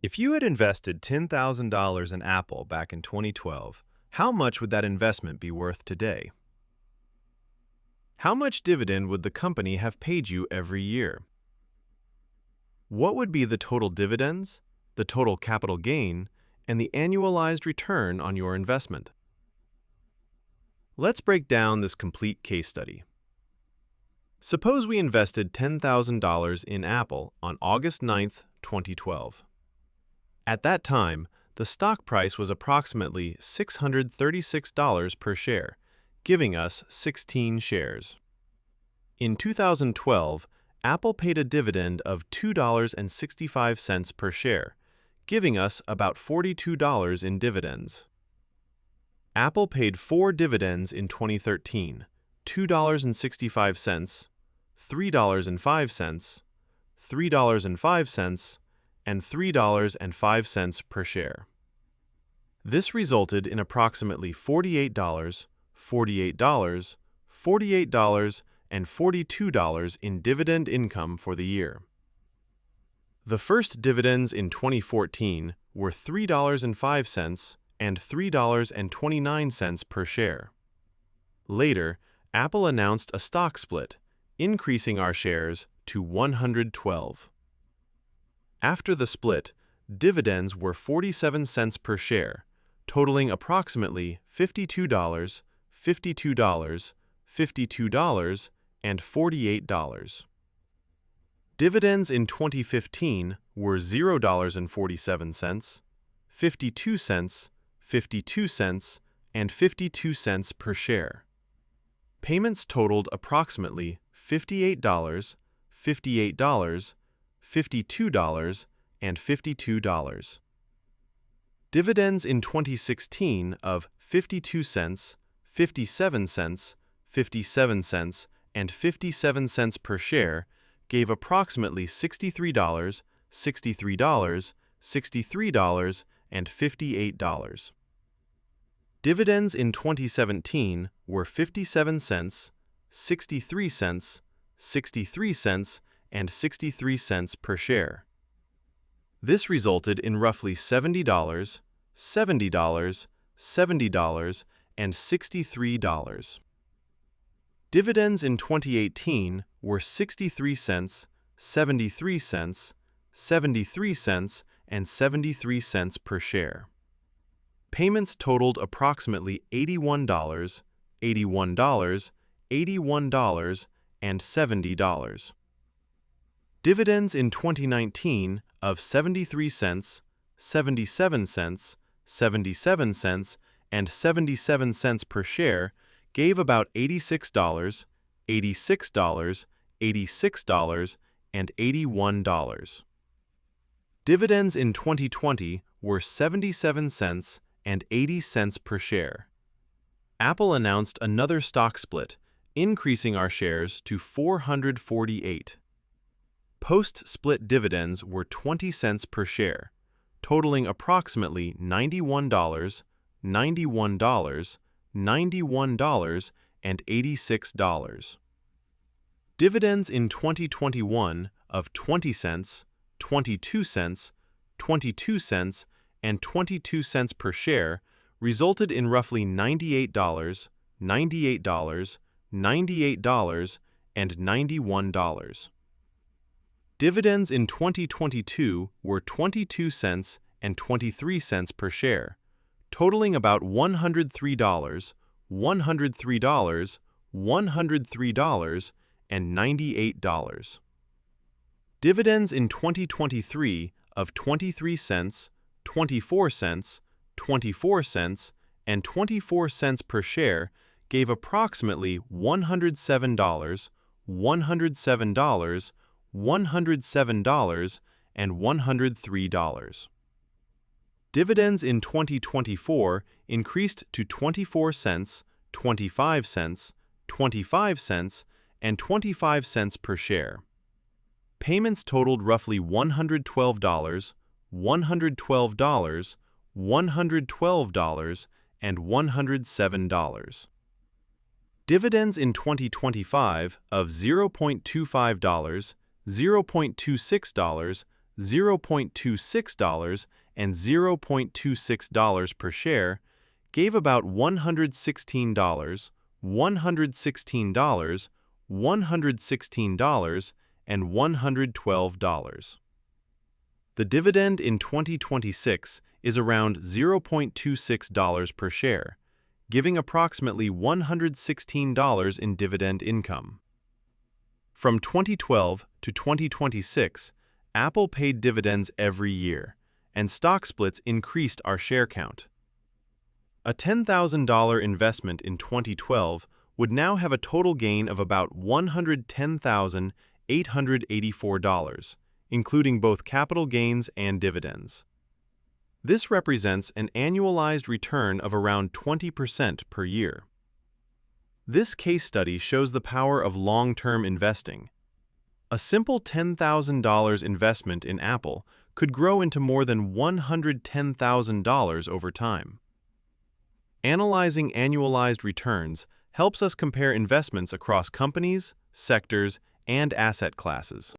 If you had invested $10,000 in Apple back in 2012, how much would that investment be worth today? How much dividend would the company have paid you every year? What would be the total dividends, the total capital gain, and the annualized return on your investment? Let's break down this complete case study. Suppose we invested $10,000 in Apple on August 9th, 2012. At that time, the stock price was approximately $636 per share, giving us 16 shares. In 2012, Apple paid a dividend of $2.65 per share, giving us about $42 in dividends. Apple paid 4 dividends in 2013, $2.65, $3.05, $3.05, and $3.05 per share. This resulted in approximately $48, $48, $48, and $42 in dividend income for the year. The first dividends in 2014 were $3.05 and $3.29 per share. Later, Apple announced a stock split, increasing our shares to 112. After the split, dividends were 47 cents per share, totaling approximately $52, $52, $52, and $48. Dividends in 2015 were $0.47, 52 cents, 52 cents, and 52 cents per share. Payments totaled approximately $58, $58, $52, and $52. Dividends in 2016 of 52 cents, 57 cents, 57 cents, and 57 cents per share gave approximately $63, $63, $63, and $58. Dividends in 2017 were 57 cents, 63 cents, 63 cents, and 63 cents per share. This resulted in roughly $70, $70, $70, and $63. Dividends in 2018 were 63 cents, 73 cents, 73 cents, and 73 cents per share. Payments totaled approximately $81, $81, $81, and $70. Dividends in 2019 of 73 cents, 77 cents, 77 cents, and 77 cents per share gave about $86, $86, $86, and $81. Dividends in 2020 were 77 cents and 80 cents per share. Apple announced another stock split, increasing our shares to 448. Post-split dividends were 20 cents per share, totaling approximately $91, $91, $91, and $86. Dividends in 2021 of 20 cents, 22 cents, 22 cents, and 22 cents per share resulted in roughly $98, $98, $98, and $91. Dividends in 2022 were 22 cents and 23 cents per share, totaling about $103, $103, $103, and $98. Dividends in 2023 of 23 cents, 24 cents, 24 cents, and 24 cents per share gave approximately $107, $107, $107, and $103. Dividends in 2024 increased to 24 cents, 25 cents, 25 cents, and 25 cents per share. Payments totaled roughly $112, $112, $112, and $107. Dividends in 2025 of $0.25, $0.26, $0.26, and $0.26 per share gave about $116, $116, $116, and $112. The dividend in 2026 is around $0.26 per share, giving approximately $116 in dividend income. From 2012 to 2026, Apple paid dividends every year, and stock splits increased our share count. A $10,000 investment in 2012 would now have a total gain of about $110,884, including both capital gains and dividends. This represents an annualized return of around 20% per year. This case study shows the power of long-term investing. A simple $10,000 investment in Apple could grow into more than $110,000 over time. Analyzing annualized returns helps us compare investments across companies, sectors, and asset classes.